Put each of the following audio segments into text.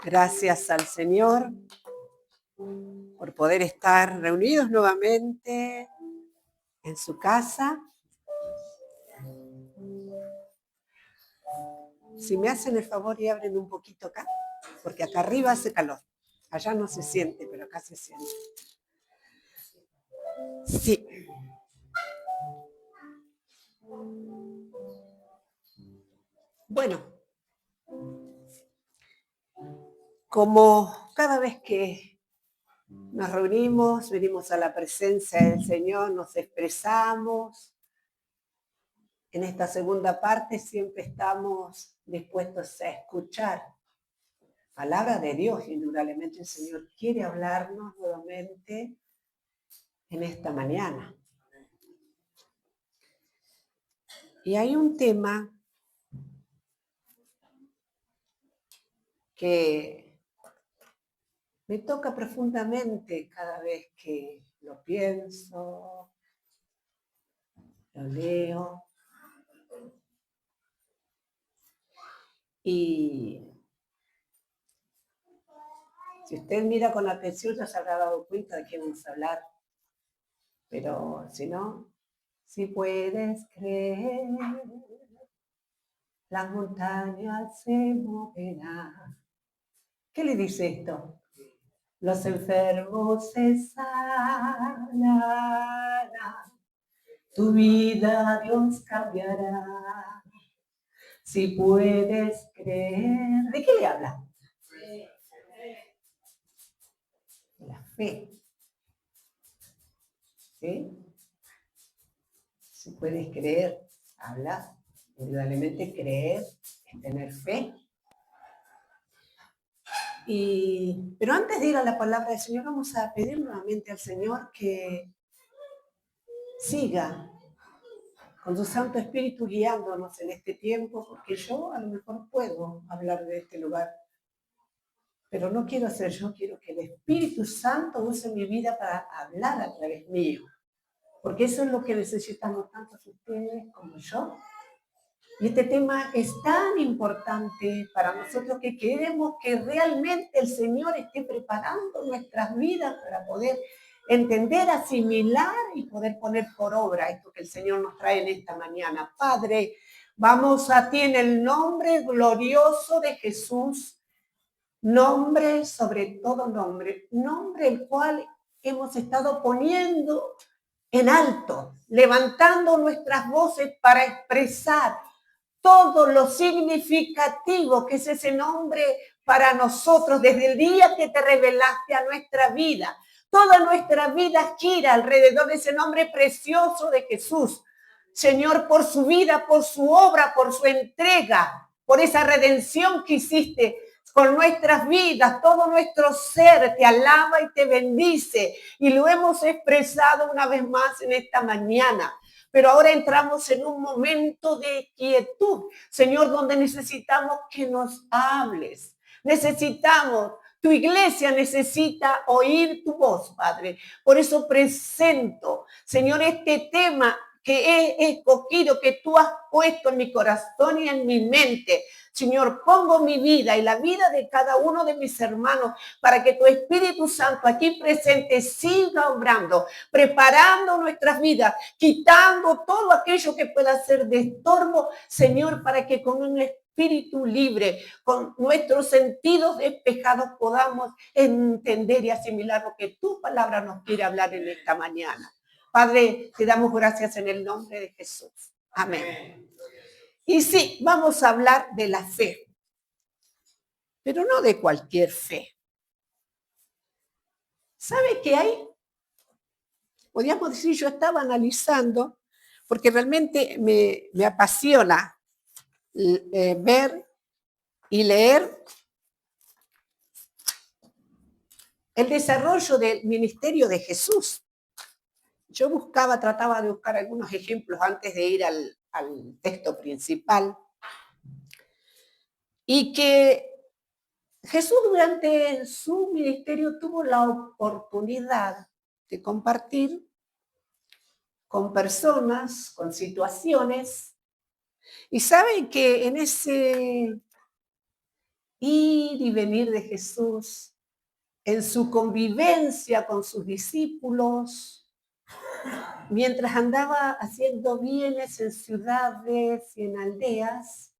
Gracias al Señor por poder estar reunidos nuevamente en su casa. Si me hacen el favor y abren un poquito acá, porque acá arriba hace calor. Allá no se siente, pero acá se siente. Sí. Bueno, como cada vez que nos reunimos, venimos a la presencia del Señor, nos expresamos. En esta segunda parte siempre estamos dispuestos a escuchar palabra de Dios. Indudablemente el Señor quiere hablarnos nuevamente en esta mañana. Y hay un tema que me toca profundamente cada vez que lo pienso, lo leo. Y si usted mira con atención ya se habrá dado cuenta de qué vamos a hablar. Pero si no, si puedes creer, las montañas se moverán. ¿Qué le dice esto? Los enfermos se sanarán. Tu vida Dios cambiará. Si puedes creer. ¿De qué le habla? De la fe. ¿Sí? Si puedes creer, habla. Indudablemente creer es tener fe. Pero antes de ir a la palabra del Señor, vamos a pedir nuevamente al Señor que siga con su Santo Espíritu guiándonos en este tiempo, porque yo a lo mejor puedo hablar de este lugar, pero no quiero ser yo, quiero que el Espíritu Santo use mi vida para hablar a través mío, porque eso es lo que necesitamos tanto ustedes como yo. Y este tema es tan importante para nosotros que queremos que realmente el Señor esté preparando nuestras vidas para poder entender, asimilar y poder poner por obra esto que el Señor nos trae en esta mañana. Padre, vamos a ti en el nombre glorioso de Jesús, nombre sobre todo nombre, nombre el cual hemos estado poniendo en alto, levantando nuestras voces para expresar todo lo significativo que es ese nombre para nosotros desde el día que te revelaste a nuestra vida. Toda nuestra vida gira alrededor de ese nombre precioso de Jesús. Señor, por su vida, por su obra, por su entrega, por esa redención que hiciste con nuestras vidas, todo nuestro ser te alaba y te bendice. Y lo hemos expresado una vez más en esta mañana. Pero ahora entramos en un momento de quietud, Señor, donde necesitamos que nos hables. Necesitamos, tu iglesia necesita oír tu voz, Padre. Por eso presento, Señor, este tema que he escogido, que tú has puesto en mi corazón y en mi mente. Señor, pongo mi vida y la vida de cada uno de mis hermanos para que tu Espíritu Santo aquí presente siga obrando, preparando nuestras vidas, quitando todo aquello que pueda ser de estorbo, Señor, para que con un espíritu libre, con nuestros sentidos despejados podamos entender y asimilar lo que tu palabra nos quiere hablar en esta mañana. Padre, te damos gracias en el nombre de Jesús. Amén. Y sí, vamos a hablar de la fe, pero no de cualquier fe. ¿Sabe qué hay? Podríamos decir, yo estaba analizando, porque realmente me apasiona ver y leer el desarrollo del ministerio de Jesús. Yo trataba de buscar algunos ejemplos antes de ir al texto principal. Y que Jesús durante su ministerio tuvo la oportunidad de compartir con personas, con situaciones. Y saben que en ese ir y venir de Jesús, en su convivencia con sus discípulos, mientras andaba haciendo bienes en ciudades y en aldeas,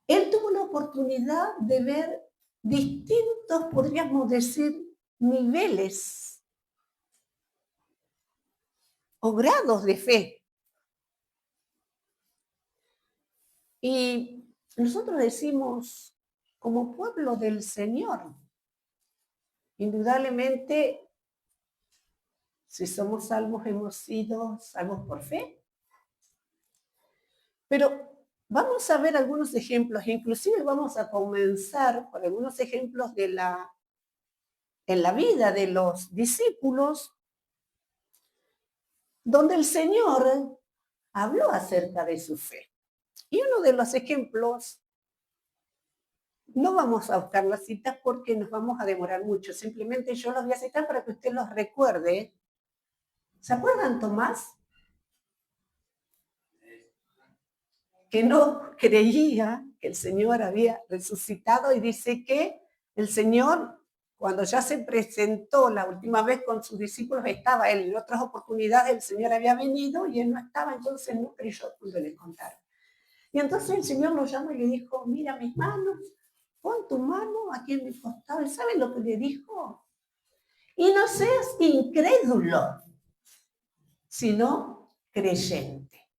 él tuvo la oportunidad de ver distintos, podríamos decir, niveles o grados de fe. Y nosotros decimos, como pueblo del Señor, indudablemente, si somos salvos, hemos sido salvos por fe. Pero vamos a ver algunos ejemplos, inclusive vamos a comenzar por algunos ejemplos en la vida de los discípulos, donde el Señor habló acerca de su fe. Y uno de los ejemplos, no vamos a buscar las citas porque nos vamos a demorar mucho, simplemente yo los voy a citar para que usted los recuerde. ¿Se acuerdan, Tomás? Que no creía que el Señor había resucitado y dice que el Señor, cuando ya se presentó la última vez con sus discípulos, estaba él. En otras oportunidades el Señor había venido y él no estaba, entonces no creyó cuando le contaron. Y entonces el Señor lo llamó y le dijo, mira mis manos, pon tu mano aquí en mi costado. ¿Y saben lo que le dijo? Y no seas incrédulo, sino creyente.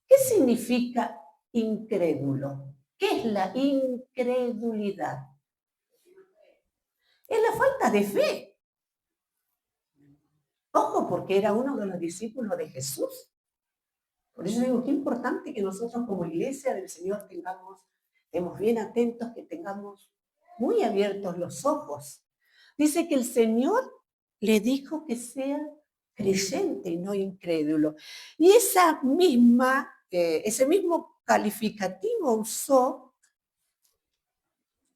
¿Qué significa incrédulo? ¿Qué es la incredulidad? Es la falta de fe. Ojo, porque era uno de los discípulos de Jesús. Por eso digo, qué importante que nosotros como iglesia del Señor estemos bien atentos, que tengamos muy abiertos los ojos. Dice que el Señor le dijo que sea creyente y no incrédulo. Y ese mismo calificativo usó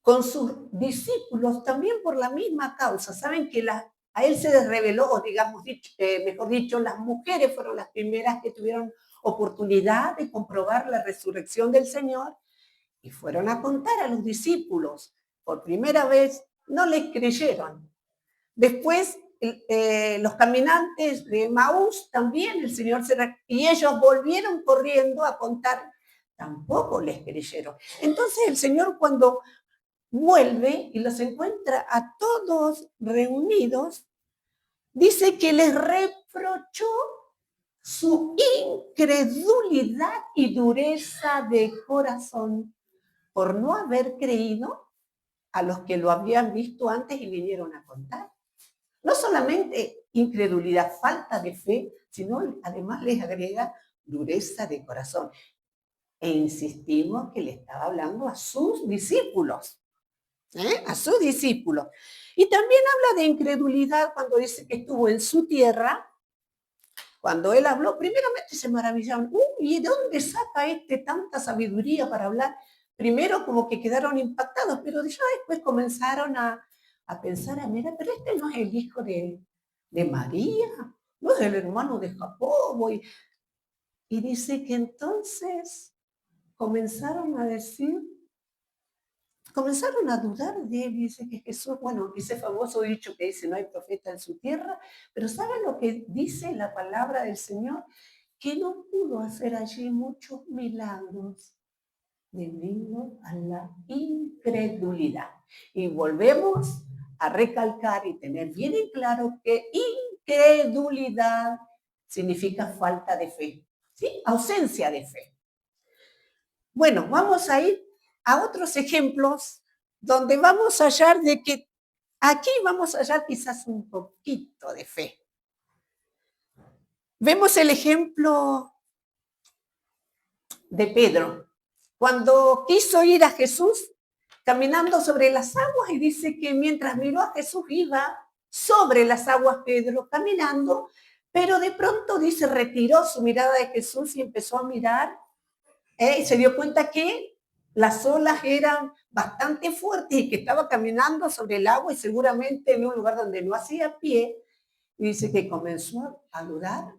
con sus discípulos también por la misma causa. Saben que a él se les reveló, o digamos, mejor dicho, las mujeres fueron las primeras que tuvieron oportunidad de comprobar la resurrección del Señor y fueron a contar a los discípulos. Por primera vez no les creyeron. Después los caminantes de Maús también, el Señor y ellos volvieron corriendo a contar, tampoco les creyeron. Entonces el Señor, cuando vuelve y los encuentra a todos reunidos, dice que les reprochó su incredulidad y dureza de corazón por no haber creído a los que lo habían visto antes y vinieron a contar. No solamente incredulidad, falta de fe, sino además les agrega dureza de corazón. E insistimos que le estaba hablando a sus discípulos. A sus discípulos. Y también habla de incredulidad cuando dice que estuvo en su tierra. Cuando él habló, primeramente se maravillaron. ¿Y de dónde saca tanta sabiduría para hablar? Primero como que quedaron impactados, pero ya después comenzaron a pensar, mira, pero este no es el hijo de María, no es el hermano de Jacobo. Y dice que entonces comenzaron a dudar de él. Dice que Jesús, bueno, ese famoso dicho que dice, no hay profeta en su tierra, pero ¿saben lo que dice la palabra del Señor? Que no pudo hacer allí muchos milagros debido a la incredulidad. Y volvemos a recalcar y tener bien en claro que incredulidad significa falta de fe, ¿sí? Ausencia de fe. Bueno, vamos a ir a otros ejemplos donde vamos a hallar de que aquí vamos a hallar quizás un poquito de fe. Vemos el ejemplo de Pedro, cuando quiso ir a Jesús caminando sobre las aguas, y dice que mientras miró a Jesús iba sobre las aguas Pedro caminando, pero de pronto dice retiró su mirada de Jesús y empezó a mirar y se dio cuenta que las olas eran bastante fuertes y que estaba caminando sobre el agua y seguramente en un lugar donde no hacía pie. Y dice que comenzó a dudar.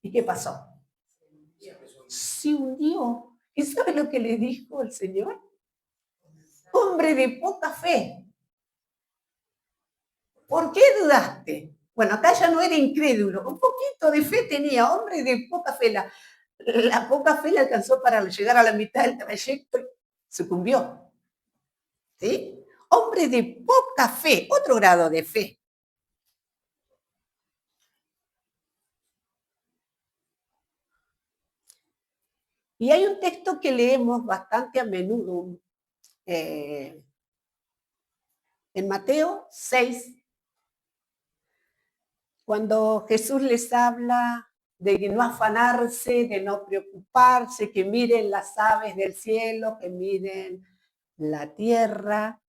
¿Y qué pasó? Se hundió. ¿Y sabe lo que le dijo el Señor? hombre de poca fe, ¿por qué dudaste? Bueno, acá ya no era incrédulo, un poquito de fe tenía, hombre de poca fe. La poca fe le alcanzó para llegar a la mitad del trayecto y sucumbió. ¿Sí? Hombre de poca fe, otro grado de fe. Y hay un texto que leemos bastante a menudo en Mateo 6, cuando Jesús les habla de no afanarse, de no preocuparse, que miren las aves del cielo, que miren la tierra,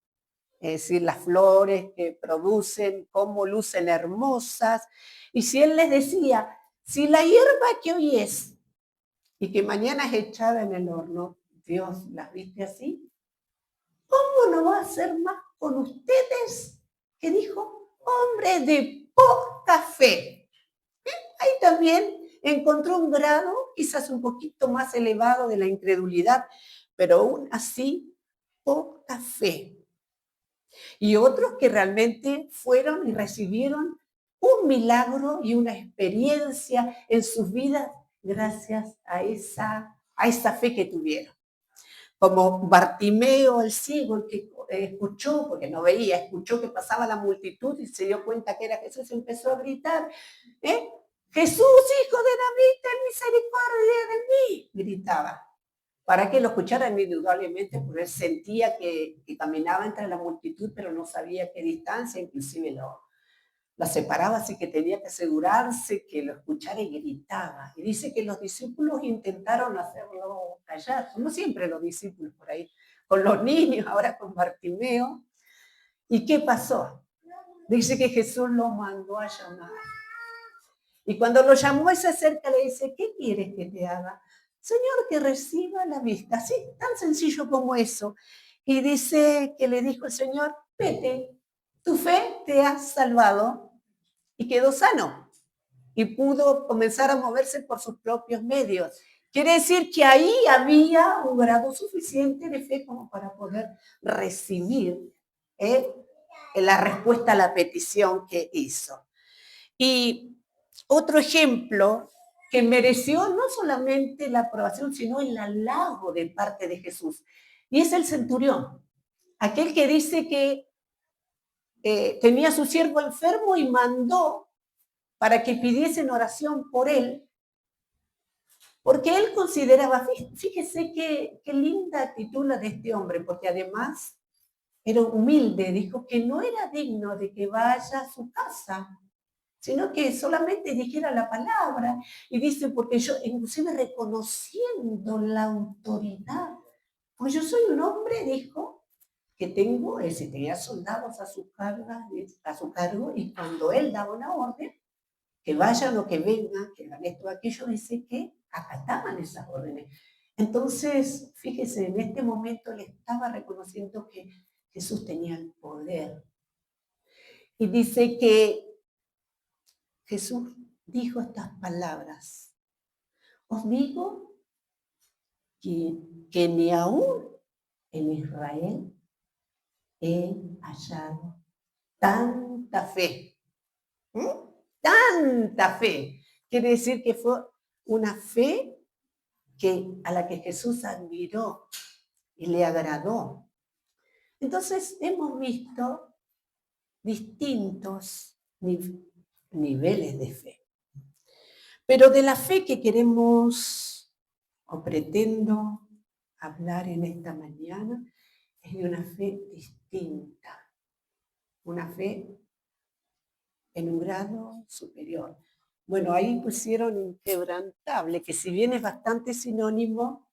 es decir, las flores que producen, cómo lucen hermosas. Y si él les decía, si la hierba que hoy es y que mañana es echada en el horno, Dios las viste así, ¿cómo no va a ser más con ustedes? Que dijo, hombre de poca fe. Ahí también encontró un grado quizás un poquito más elevado de la incredulidad, pero aún así, poca fe. Y otros que realmente fueron y recibieron un milagro y una experiencia en sus vidas gracias a esa fe que tuvieron. Como Bartimeo el ciego, el que escuchó, porque no veía, escuchó que pasaba la multitud y se dio cuenta que era Jesús y empezó a gritar, Jesús, hijo de David, ten misericordia de mí, gritaba. Para que lo escucharan indudablemente, porque él sentía que caminaba entre la multitud, pero no sabía qué distancia, inclusive la separaba, así que tenía que asegurarse que lo escuchara y gritaba. Y dice que los discípulos intentaron hacerlo callar, como siempre los discípulos por ahí, con los niños, ahora con Bartimeo. ¿Y qué pasó? Dice que Jesús lo mandó a llamar. Y cuando lo llamó, se acerca y le dice, ¿qué quieres que te haga? Señor, que reciba la vista. Así, tan sencillo como eso. Y dice que le dijo el Señor, vete, tu fe te ha salvado. Y quedó sano. Y pudo comenzar a moverse por sus propios medios. Quiere decir que ahí había un grado suficiente de fe como para poder recibir la respuesta a la petición que hizo. Y otro ejemplo que mereció no solamente la aprobación, sino el halago de parte de Jesús. Y es el centurión, aquel que dice que tenía a su siervo enfermo y mandó para que pidiesen oración por él, porque él consideraba, fíjese qué linda actitud la de este hombre, porque además era humilde, dijo que no era digno de que vaya a su casa, sino que solamente dijera la palabra. Y dice, porque yo, inclusive reconociendo la autoridad, pues yo soy un hombre, dijo, que tengo, si tenía soldados a su cargo, y cuando él daba una orden, que vayan o que vengan, que hagan esto o aquello, dice que acataban esas órdenes. Entonces, fíjese, en este momento le estaba reconociendo que Jesús tenía el poder. Y dice que Jesús dijo estas palabras, os digo que ni aún en Israel he hallado tanta fe. Tanta fe. Quiere decir que fue una fe a la que Jesús admiró y le agradó. Entonces hemos visto distintos niveles de fe. Pero de la fe que queremos o pretendo hablar en esta mañana es de una fe distinta, una fe en un grado superior. Bueno, ahí pusieron inquebrantable, que si bien es bastante sinónimo,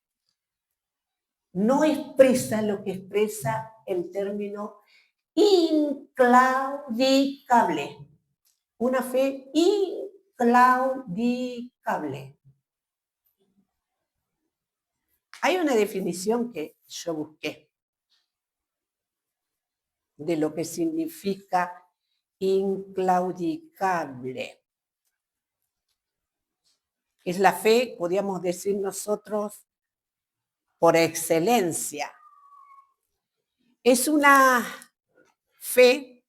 no expresa lo que expresa el término inclaudicable. Una fe inclaudicable. Hay una definición que yo busqué de lo que significa inclaudicable. Es la fe, podríamos decir nosotros, por excelencia. Es una fe,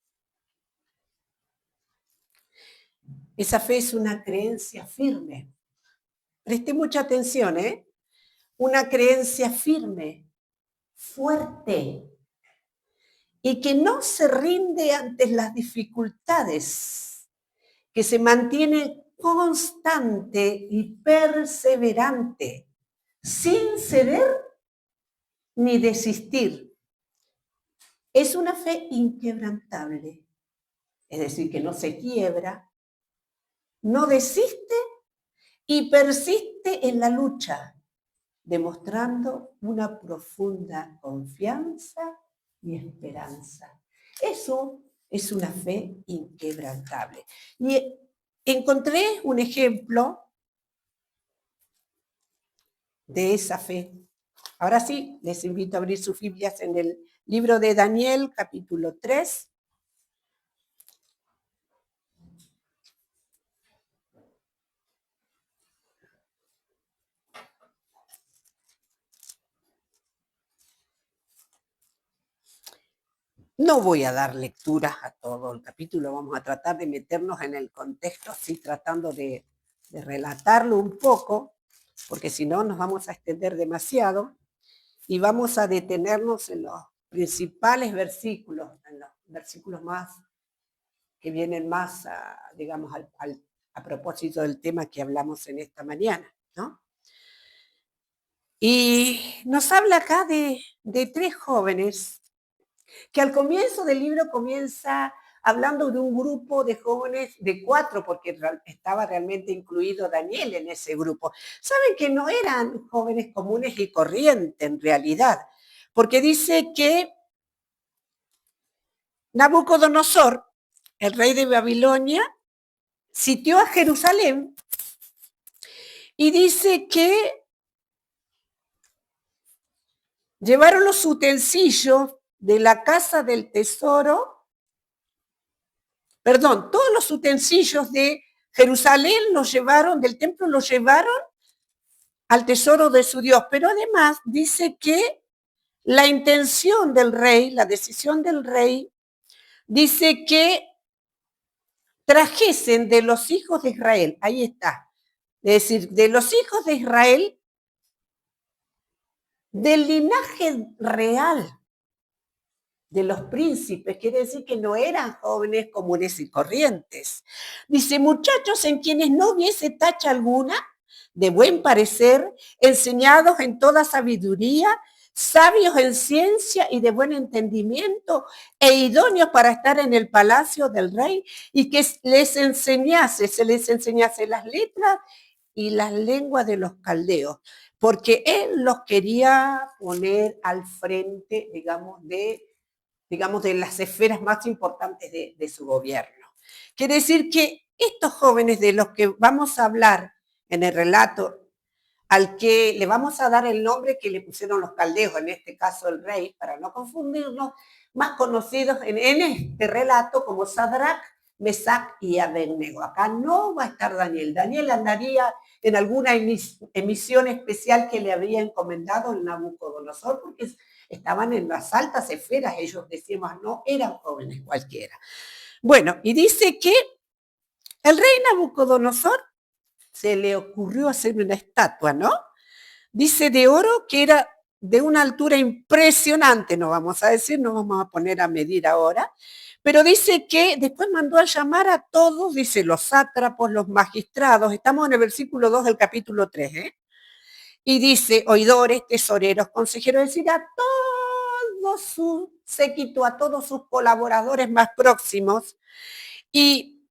esa fe es una creencia firme. Preste mucha atención, ¿eh? Una creencia firme, fuerte, y que no se rinde ante las dificultades, que se mantiene constante y perseverante, sin ceder ni desistir. Es una fe inquebrantable, es decir, que no se quiebra, no desiste y persiste en la lucha, demostrando una profunda confianza y esperanza. Eso es una fe inquebrantable. Y encontré un ejemplo de esa fe. Ahora sí, les invito a abrir sus Biblias en el libro de Daniel, capítulo 3. No voy a dar lectura a todo el capítulo, vamos a tratar de meternos en el contexto, así tratando de relatarlo un poco, porque si no nos vamos a extender demasiado y vamos a detenernos en los principales versículos, en los versículos más que vienen más, digamos, a propósito del tema que hablamos en esta mañana, ¿no? Y nos habla acá de tres jóvenes que al comienzo del libro comienza hablando de un grupo de jóvenes, de 4, porque estaba realmente incluido Daniel en ese grupo. Saben que no eran jóvenes comunes y corrientes en realidad, porque dice que Nabucodonosor, el rey de Babilonia, sitió a Jerusalén y dice que llevaron los utensilios de la casa del tesoro, perdón, todos los utensilios de Jerusalén los llevaron, del templo los llevaron al tesoro de su Dios, pero además dice que la intención del rey, la decisión del rey, dice que trajesen de los hijos de Israel, ahí está, es decir, de los hijos de Israel, del linaje real de los príncipes, quiere decir que no eran jóvenes comunes y corrientes. Dice, muchachos en quienes no hubiese tacha alguna, de buen parecer, enseñados en toda sabiduría, sabios en ciencia y de buen entendimiento, e idóneos para estar en el palacio del rey, y que se les enseñase las letras y las lenguas de los caldeos, porque él los quería poner al frente, digamos, de las esferas más importantes de su gobierno. Quiere decir que estos jóvenes de los que vamos a hablar en el relato, al que le vamos a dar el nombre que le pusieron los caldeos, en este caso el rey, para no confundirnos, más conocidos en este relato como Sadrach, Mesach y Abednego. Acá no va a estar Daniel. Daniel andaría en alguna emisión especial que le había encomendado el Nabucodonosor, porque estaban en las altas esferas, ellos decíamos, no eran jóvenes cualquiera. Bueno, y dice que el rey Nabucodonosor se le ocurrió hacer una estatua, ¿no? Dice de oro que era de una altura impresionante, no vamos a decir, no vamos a poner a medir ahora, pero dice que después mandó a llamar a todos, dice, los sátrapos, los magistrados, estamos en el versículo 2 del capítulo 3, ¿eh? Y dice, oidores, tesoreros, consejeros, es decir, a todo su séquito, a todos sus colaboradores más próximos, y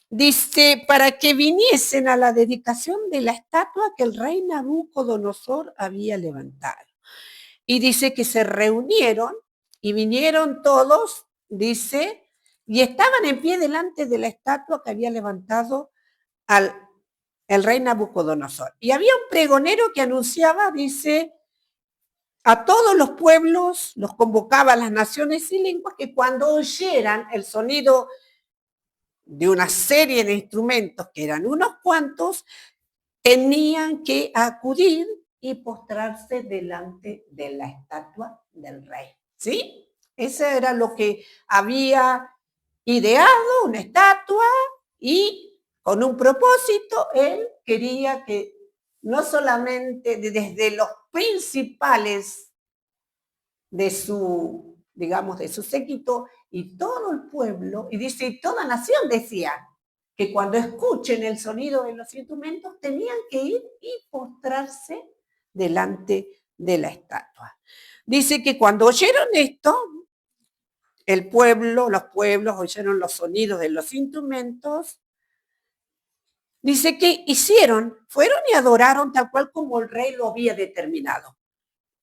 dice, para que viniesen a la dedicación de la estatua que el rey Nabucodonosor había levantado. Y dice que se reunieron y vinieron todos, dice, y estaban en pie delante de la estatua que había levantado el rey Nabucodonosor. Y había un pregonero que anunciaba, dice, a todos los pueblos, los convocaba a las naciones y lenguas, que cuando oyeran el sonido de una serie de instrumentos, que eran unos cuantos, tenían que acudir y postrarse delante de la estatua del rey. ¿Sí? Eso era lo que había ideado, una estatua, y con un propósito, él quería que no solamente desde los principales de su, digamos, de su séquito y todo el pueblo, y dice, y toda nación decía, que cuando escuchen el sonido de los instrumentos tenían que ir y postrarse delante de la estatua. Dice que cuando oyeron esto, el pueblo, los pueblos oyeron los sonidos de los instrumentos. Dice que hicieron, fueron y adoraron tal cual como el rey lo había determinado.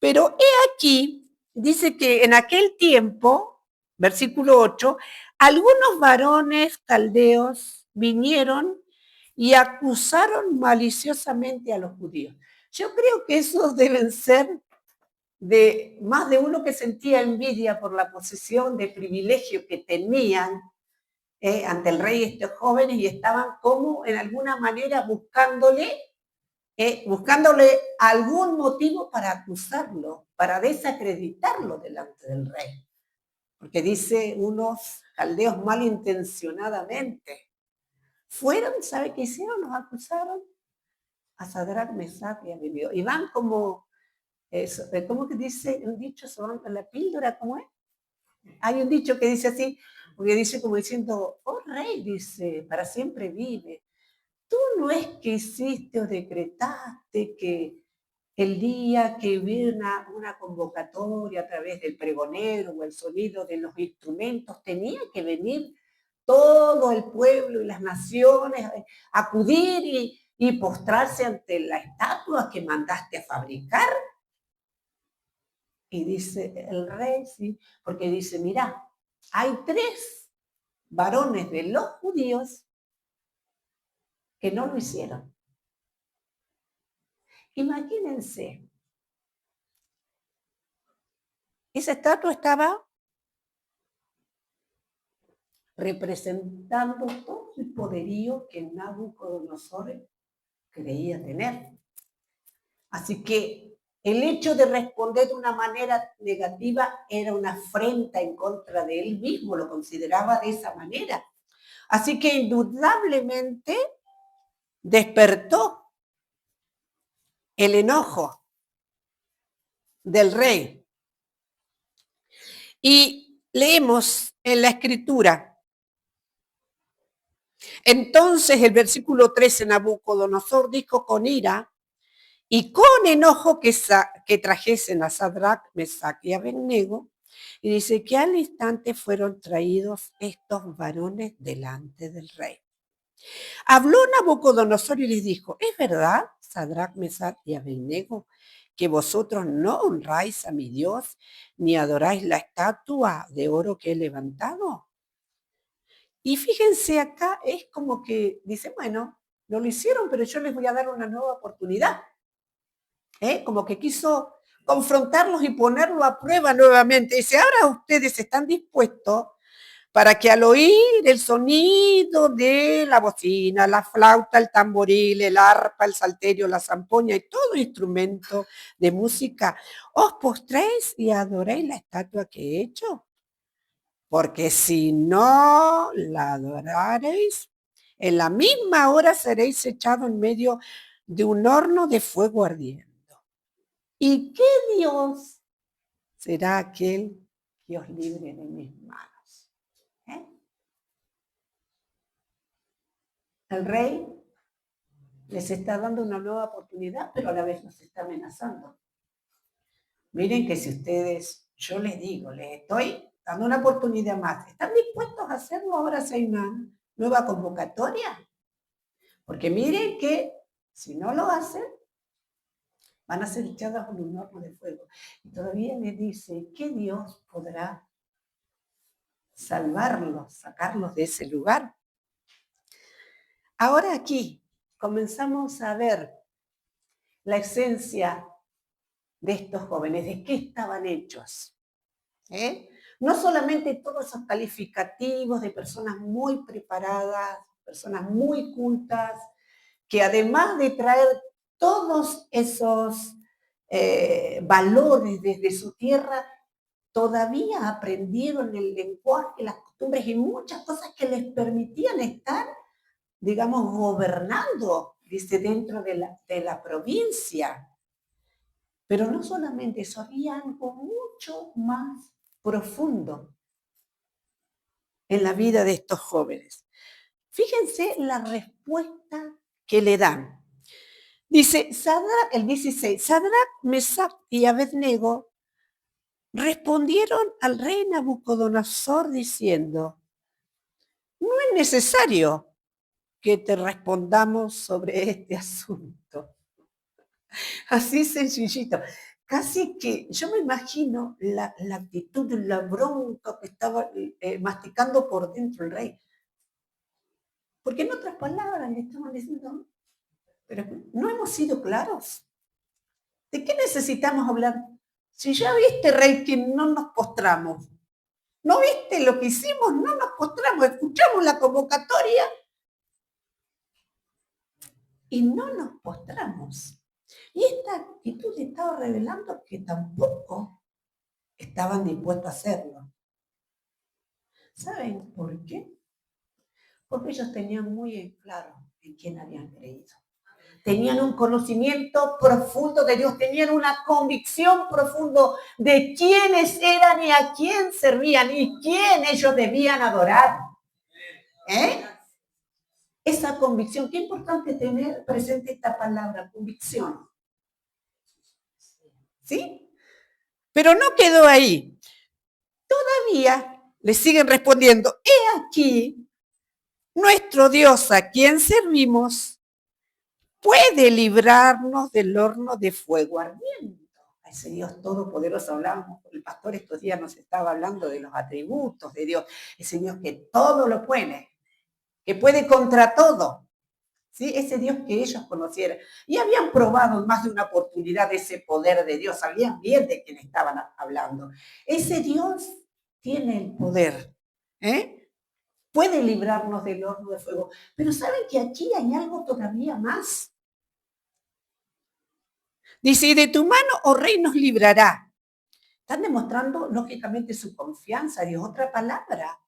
Pero he aquí, dice que en aquel tiempo, versículo 8, algunos varones caldeos vinieron y acusaron maliciosamente a los judíos. Yo creo que esos deben ser de más de uno que sentía envidia por la posesión de privilegio que tenían ante el rey estos jóvenes, y estaban como en alguna manera buscándole algún motivo para acusarlo, para desacreditarlo delante del rey. Porque dice unos caldeos malintencionadamente. Fueron, ¿sabe qué hicieron? Los acusaron a Sadrach, Mesach y Abednego. Y van como, ¿cómo que dice un dicho? Sobre la píldora, ¿cómo es? Hay un dicho que dice así, porque dice como diciendo, oh rey, dice, para siempre vive. Tú no es que hiciste o decretaste que el día que hubiera una convocatoria a través del pregonero o el sonido de los instrumentos, tenía que venir todo el pueblo y las naciones a acudir y postrarse ante la estatua que mandaste a fabricar. Y dice el rey, sí, porque dice, mira, hay 3 varones de los judíos que no lo hicieron. Imagínense, esa estatua estaba representando todo el poderío que Nabucodonosor creía tener. Así que el hecho de responder de una manera negativa era una afrenta en contra de él mismo, lo consideraba de esa manera. Así que indudablemente despertó el enojo del rey. Y leemos en la escritura. Entonces el versículo 13, Nabucodonosor dijo con ira y con enojo que trajesen a Sadrach, Mesach y Abednego, y dice que al instante fueron traídos estos varones delante del rey. Habló Nabucodonosor y les dijo, ¿es verdad, Sadrach, Mesach y Abednego, que vosotros no honráis a mi Dios, ni adoráis la estatua de oro que he levantado? Y fíjense acá, es como que dice, bueno, no lo hicieron, pero yo les voy a dar una nueva oportunidad. Como que quiso confrontarlos y ponerlo a prueba nuevamente. Dice, ahora ustedes están dispuestos para que al oír el sonido de la bocina, la flauta, el tamboril, el arpa, el salterio, la zampoña y todo instrumento de música, os postréis y adoréis la estatua que he hecho. Porque si no la adoraréis, en la misma hora seréis echados en medio de un horno de fuego ardiente. ¿Y qué Dios será aquel que os libre de mis manos? El rey les está dando una nueva oportunidad, pero a la vez nos está amenazando. Miren que si ustedes, yo les digo, les estoy dando una oportunidad más, ¿están dispuestos a hacerlo ahora si hay una nueva convocatoria? Porque miren que si no lo hacen, van a ser echadas en un horno de fuego. Y todavía les dice, ¿qué Dios podrá salvarlos, sacarlos de ese lugar? Ahora aquí comenzamos a ver la esencia de estos jóvenes, de qué estaban hechos. No solamente todos esos calificativos de personas muy preparadas, personas muy cultas, que además de traer todos esos valores desde su tierra, todavía aprendieron el lenguaje, las costumbres y muchas cosas que les permitían estar, digamos, gobernando, dice, dentro de la provincia. Pero no solamente eso, había algo mucho más profundo en la vida de estos jóvenes. Fíjense la respuesta que le dan. Dice, el 16, Sadrach, Mesach y Abednego respondieron al rey Nabucodonosor diciendo, no es necesario que te respondamos sobre este asunto. Así sencillito. Casi que yo me imagino la actitud, la bronca que estaba masticando por dentro el rey. Porque en otras palabras le estaban diciendo, pero no hemos sido claros. ¿De qué necesitamos hablar? Si ya viste, rey, que no nos postramos. ¿No viste lo que hicimos? No nos postramos, escuchamos la convocatoria y no nos postramos. Y esta actitud estaba revelando que tampoco estaban dispuestos a hacerlo. ¿Saben por qué? Porque ellos tenían muy en claro en quién habían creído. Tenían un conocimiento profundo de Dios, tenían una convicción profunda de quiénes eran y a quién servían y quién ellos debían adorar. Esa convicción, qué importante tener presente esta palabra, convicción. ¿Sí? Pero no quedó ahí. Todavía le siguen respondiendo, he aquí, nuestro Dios a quien servimos puede librarnos del horno de fuego ardiente. A ese Dios todopoderoso hablábamos, el pastor estos días nos estaba hablando de los atributos de Dios, ese Dios que todo lo puede, que puede contra todo. ¿Sí? Ese Dios que ellos conocieran. Y habían probado en más de una oportunidad ese poder de Dios, sabían bien de quién estaban hablando. Ese Dios tiene el poder, puede librarnos del horno de fuego. Pero ¿saben que aquí hay algo todavía más? Dice, y de tu mano, oh rey, nos librará. Están demostrando, lógicamente, su confianza. Dios, otra palabra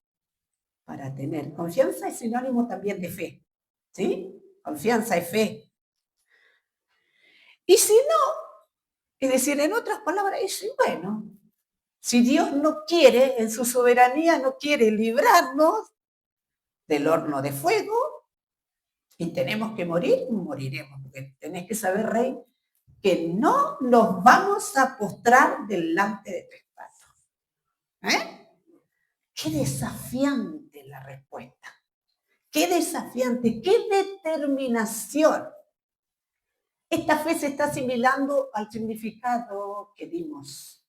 para tener. Confianza es sinónimo también de fe. ¿Sí? Confianza y fe. Y si no, es decir, en otras palabras, es bueno, si Dios no quiere, en su soberanía, no quiere librarnos del horno de fuego y tenemos que morir, moriremos. Porque tenés que saber, rey, que no nos vamos a postrar delante de tu espada. Qué desafiante la respuesta. Qué desafiante, qué determinación. Esta fe se está asimilando al significado que dimos.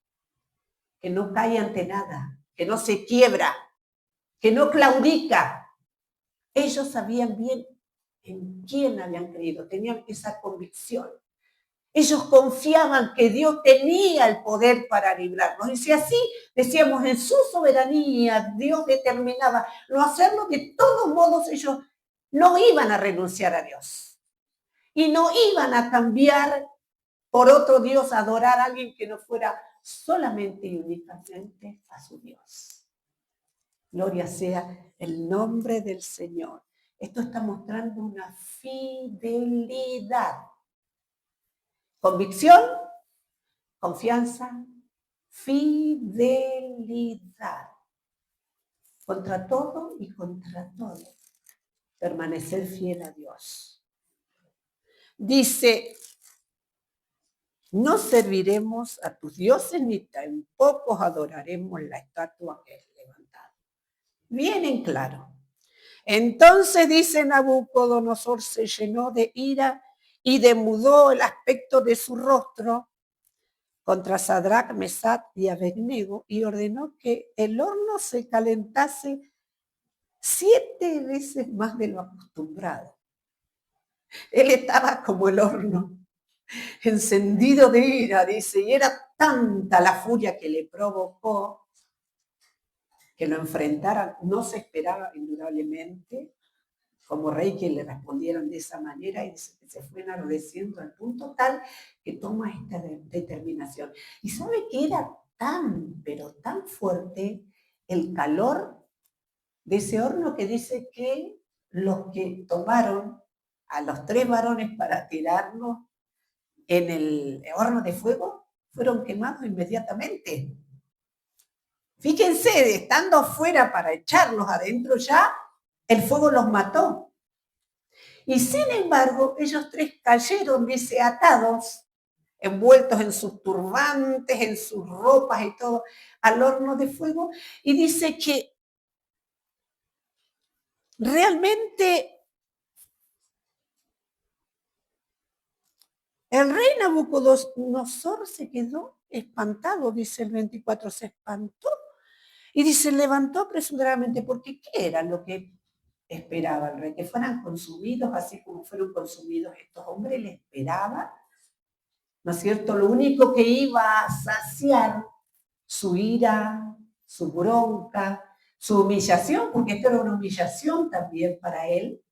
Que no cae ante nada, que no se quiebra, que no claudica. Ellos sabían bien en quién habían creído, tenían esa convicción. Ellos confiaban que Dios tenía el poder para librarnos. Y si así decíamos, en su soberanía, Dios determinaba no hacerlo, de todos modos ellos no iban a renunciar a Dios. Y no iban a cambiar por otro Dios, a adorar a alguien que no fuera solamente y únicamente a su Dios. Gloria sea el nombre del Señor. Esto está mostrando una fidelidad. Convicción, confianza, fidelidad. Contra todo y contra todo. Permanecer fiel a Dios. Dice, no serviremos a tus dioses ni tampoco adoraremos la estatua que es levantada. Bien en claro. Entonces, dice Nabucodonosor, se llenó de ira y demudó el aspecto de su rostro contra Sadrach, Mesach y Abednego y ordenó que el horno se calentase 7 veces más de lo acostumbrado. Él estaba como el horno, encendido de ira, dice, y era tanta la furia que le provocó que lo enfrentaran. No se esperaba, indudablemente, como rey, que le respondieran de esa manera, y se fue enardeciendo al punto tal que toma esta determinación. ¿Y sabe qué era tan, pero tan fuerte el calor de ese horno que dice que los que tomaron a los 3 varones para tirarlos en el horno de fuego fueron quemados inmediatamente. Fíjense, estando afuera para echarlos adentro ya, el fuego los mató. Y sin embargo, ellos 3 cayeron, dice, atados, envueltos en sus turbantes, en sus ropas y todo, al horno de fuego. Y dice que realmente el rey Nabucodonosor se quedó espantado, dice el 24, se espantó. Y dice, levantó apresuradamente, porque ¿qué era lo que esperaba el rey? Que fueran consumidos, así como fueron consumidos estos hombres, le esperaba, ¿no es cierto? Lo único que iba a saciar su ira, su bronca, su humillación, porque esto era una humillación también para él,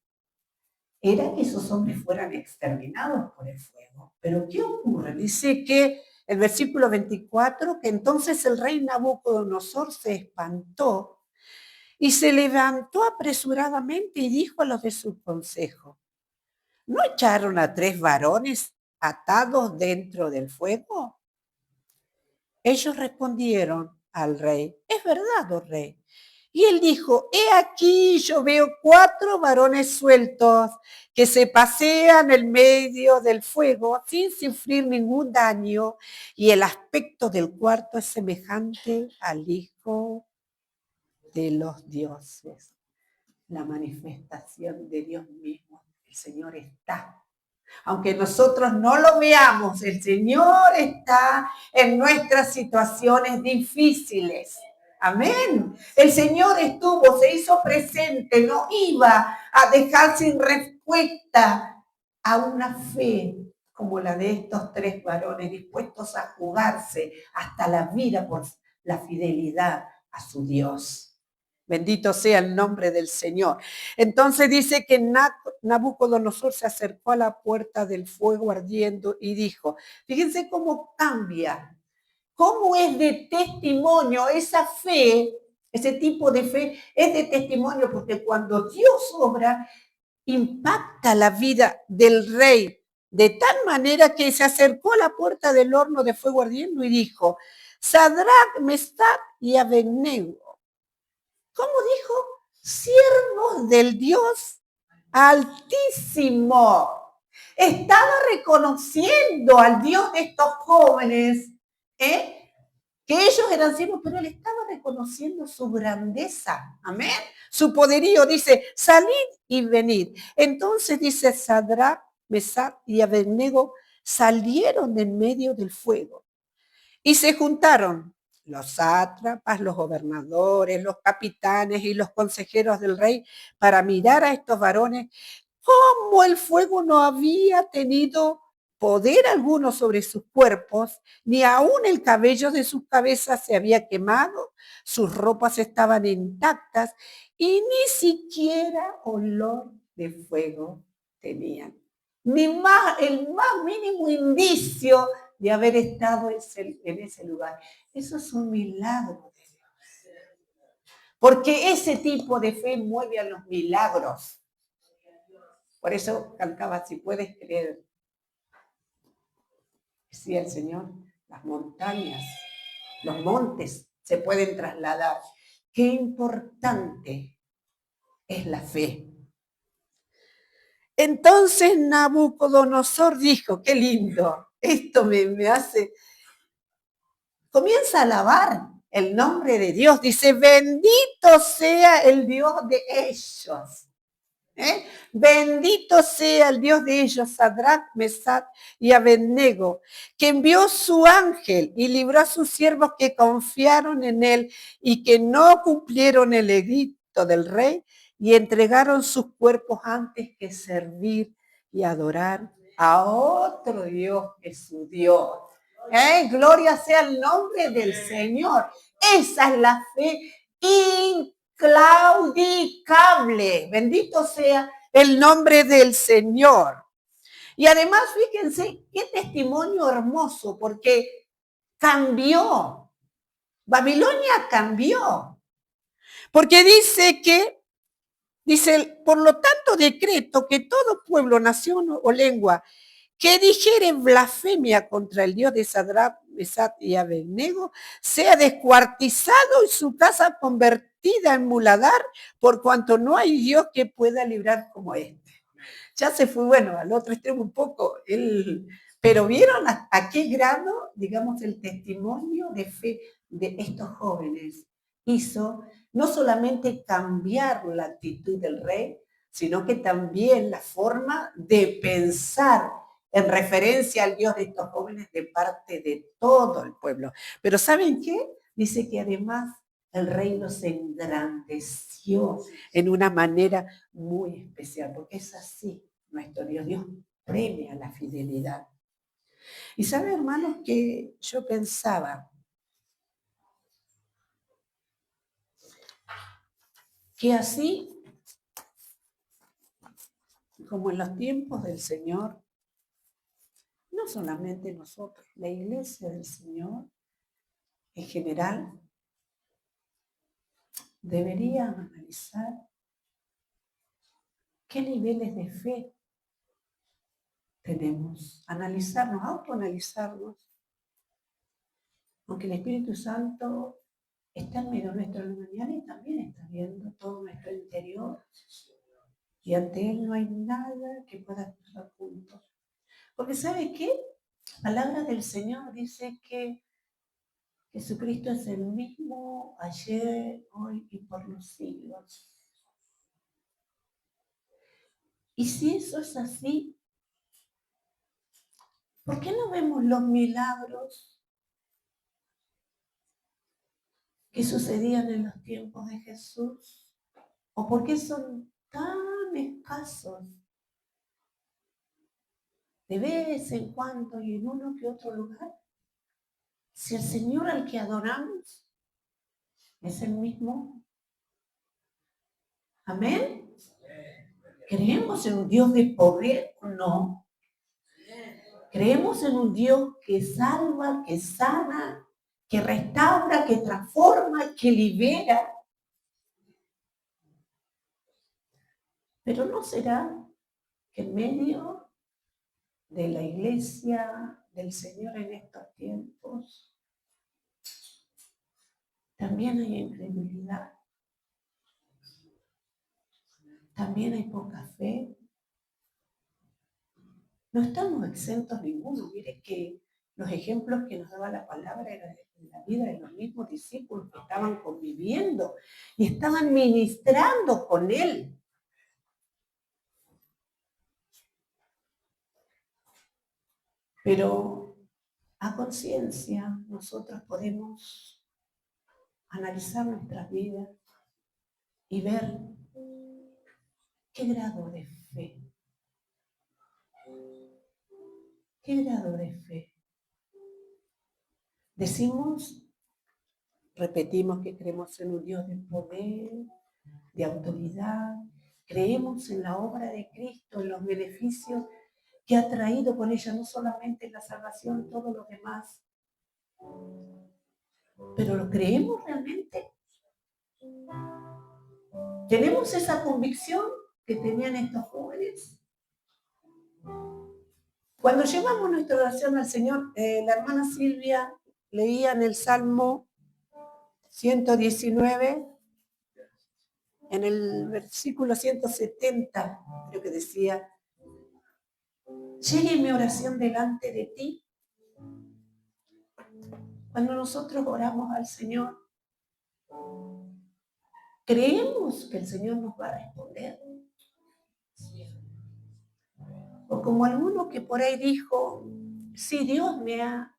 era que esos hombres fueran exterminados por el fuego. Pero ¿qué ocurre? Dice que el versículo 24, que entonces el rey Nabucodonosor se espantó y se levantó apresuradamente y dijo a los de su consejo, ¿no echaron a 3 varones atados dentro del fuego? Ellos respondieron al rey, es verdad, oh rey. Y él dijo, he aquí yo veo 4 varones sueltos que se pasean en medio del fuego sin sufrir ningún daño y el aspecto del cuarto es semejante al Hijo de los dioses. La manifestación de Dios mismo. El Señor está. Aunque nosotros no lo veamos, el Señor está en nuestras situaciones difíciles. Amén. El Señor estuvo, se hizo presente, no iba a dejar sin respuesta a una fe como la de estos 3 varones dispuestos a jugarse hasta la vida por la fidelidad a su Dios. Bendito sea el nombre del Señor. Entonces dice que Nabucodonosor se acercó a la puerta del fuego ardiendo y dijo, fíjense cómo cambia, cómo es de testimonio esa fe, ese tipo de fe es de testimonio, porque cuando Dios obra, impacta la vida del rey de tal manera que se acercó a la puerta del horno de fuego ardiendo y dijo, Sadrach, Mesach y Abednego, ¿cómo dijo? Siervos del Dios Altísimo. Estaba reconociendo al Dios de estos jóvenes, que ellos eran siervos, pero él estaba reconociendo su grandeza. Amén. Su poderío. Dice, salid y venid. Entonces dice Sadrach, Mesach y Abednego salieron en medio del fuego y se juntaron los sátrapas, los gobernadores, los capitanes y los consejeros del rey para mirar a estos varones cómo el fuego no había tenido poder alguno sobre sus cuerpos, ni aún el cabello de sus cabezas se había quemado, sus ropas estaban intactas y ni siquiera olor de fuego tenían. Ni más, el más mínimo indicio de haber estado en ese lugar. Eso es un milagro de Dios. Porque ese tipo de fe mueve a los milagros. Por eso cantaba, si puedes creer, decía el Señor, las montañas, los montes se pueden trasladar. Qué importante es la fe. Entonces Nabucodonosor dijo, qué lindo, esto me hace... Comienza a alabar el nombre de Dios. Dice, bendito sea el Dios de ellos. Bendito sea el Dios de ellos, Sadrach, Mesach y Abednego, que envió su ángel y libró a sus siervos que confiaron en él y que no cumplieron el edicto del rey y entregaron sus cuerpos antes que servir y adorar a otro Dios que su Dios. Gloria sea el nombre del Señor. Esa es la fe inclaudicable. Bendito sea el nombre del Señor. Y además, fíjense qué testimonio hermoso, porque cambió Babilonia cambió. Porque dice, por lo tanto decreto que todo pueblo, nación o lengua que dijere blasfemia contra el Dios de Sadrach, Mesach y Abednego, sea descuartizado y su casa convertida en muladar, por cuanto no hay Dios que pueda librar como este. Ya se fue, bueno, al otro extremo un poco, pero ¿vieron a qué grado, digamos, el testimonio de fe de estos jóvenes hizo no solamente cambiar la actitud del rey, sino que también la forma de pensar en referencia al Dios de estos jóvenes de parte de todo el pueblo? Pero ¿saben qué? Dice que además el rey los engrandeció en una manera muy especial, porque es así nuestro Dios. Dios premia la fidelidad. Y sabe, hermanos, que yo pensaba que así como en los tiempos del Señor, no solamente nosotros, la iglesia del Señor en general debería analizar qué niveles de fe tenemos, analizarnos, autoanalizarnos, aunque el Espíritu Santo está en medio nuestro en la mañana y también está viendo todo nuestro interior, y ante Él no hay nada que pueda estar oculto. Porque ¿sabe qué? La palabra del Señor dice que Jesucristo es el mismo ayer, hoy y por los siglos. Y si eso es así, ¿por qué no vemos los milagros que sucedían en los tiempos de Jesús? ¿O por qué son tan escasos? De vez en cuando y en uno que otro lugar. Si el Señor al que adoramos es el mismo. Amén. ¿Creemos en un Dios de poder o no? ¿Creemos en un Dios que salva, que sana, que restaura, que transforma, que libera? Pero ¿no será que en medio de la iglesia del Señor en estos tiempos también hay incredulidad? También hay poca fe. No estamos exentos ninguno. Mire que los ejemplos que nos daba la palabra eran de la vida de los mismos discípulos que estaban conviviendo y estaban ministrando con Él. Pero a conciencia nosotros podemos analizar nuestras vidas y ver qué grado de fe, qué grado de fe. Decimos, repetimos que creemos en un Dios de poder, de autoridad, creemos en la obra de Cristo, en los beneficios que ha traído con ella, no solamente la salvación, todo lo demás. Pero ¿lo creemos realmente? ¿Tenemos esa convicción que tenían estos jóvenes? Cuando llevamos nuestra oración al Señor, la hermana Silvia leía en el Salmo 119, en el versículo 170, creo que decía, llegue mi oración delante de ti. Cuando nosotros oramos al Señor, ¿creemos que el Señor nos va a responder? O como alguno que por ahí dijo, sí, Dios me ha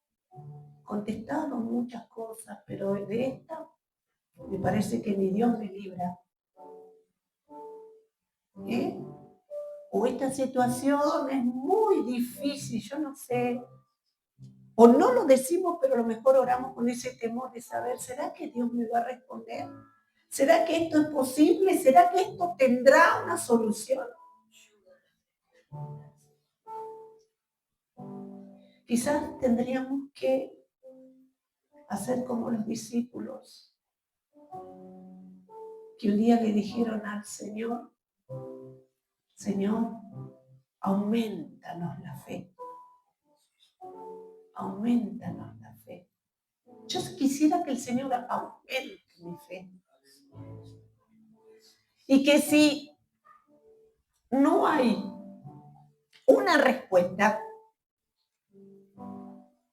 contestado muchas cosas, pero de esta me parece que ni Dios me libra. ¿Eh? O esta situación es muy difícil, yo no sé. O no lo decimos, pero a lo mejor oramos con ese temor de saber, ¿será que Dios me va a responder? ¿Será que esto es posible? ¿Será que esto tendrá una solución? Quizás tendríamos que a ser como los discípulos que un día le dijeron al Señor, Señor, aumentanos la fe. Aumentanos la fe. Yo quisiera que el Señor aumente mi fe. Y que si no hay una respuesta,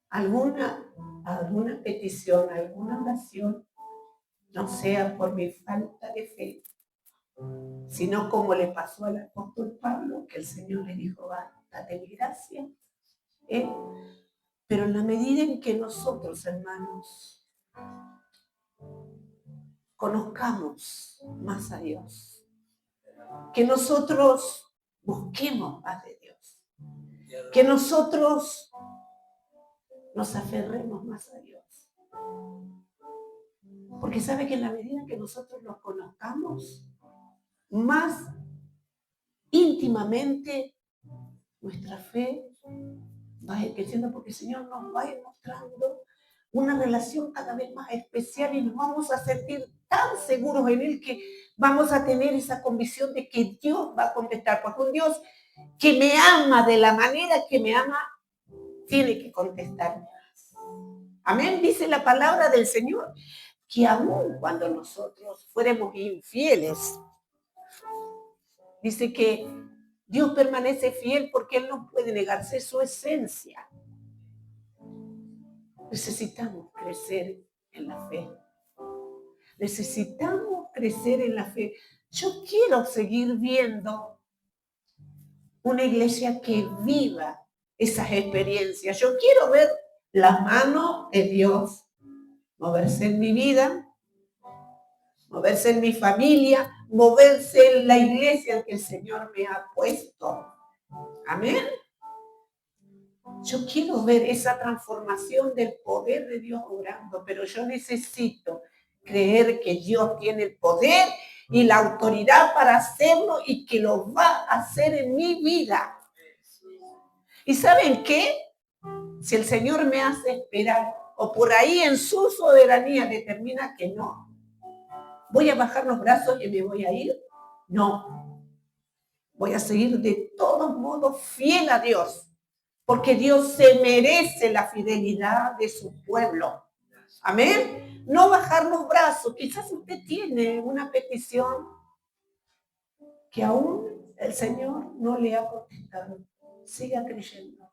alguna petición, alguna oración, no sea por mi falta de fe, sino como le pasó al apóstol Pablo, que el Señor le dijo, bástate mi gracia. Pero en la medida en que nosotros, hermanos, conozcamos más a Dios, que nosotros busquemos más de Dios, que nosotros nos aferremos más a Dios. Porque sabe que en la medida que nosotros los conozcamos más íntimamente, nuestra fe va a ir creciendo porque el Señor nos va a ir mostrando una relación cada vez más especial y nos vamos a sentir tan seguros en Él que vamos a tener esa convicción de que Dios va a contestar, porque un Dios que me ama de la manera que me ama, tiene que contestarme. Amén, dice la palabra del Señor, que aún cuando nosotros fuéramos infieles, dice que Dios permanece fiel porque Él no puede negarse su esencia. Necesitamos crecer en la fe. Necesitamos crecer en la fe. Yo quiero seguir viendo una iglesia que viva esas experiencias. Yo quiero ver la mano de Dios moverse en mi vida, moverse en mi familia, moverse en la iglesia que el Señor me ha puesto. Amén. Yo quiero ver esa transformación del poder de Dios obrando, pero yo necesito creer que Dios tiene el poder y la autoridad para hacerlo y que lo va a hacer en mi vida. ¿Y saben qué? Si el Señor me hace esperar o por ahí en su soberanía determina que no, ¿voy a bajar los brazos y me voy a ir? No. Voy a seguir de todos modos fiel a Dios, porque Dios se merece la fidelidad de su pueblo. Amén. No bajar los brazos. Quizás usted tiene una petición que aún el Señor no le ha contestado. Siga creyendo.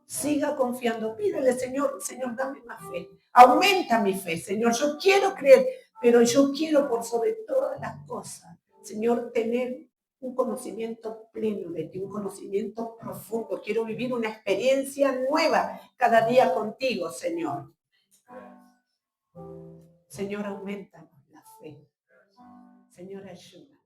Siga confiando. Pídele, Señor, dame más fe. Aumenta mi fe, Señor. Yo quiero creer, pero yo quiero por sobre todas las cosas, Señor, tener un conocimiento pleno de ti, un conocimiento profundo. Quiero vivir una experiencia nueva cada día contigo, Señor. Señor, aumenta la fe. Señor, ayuda.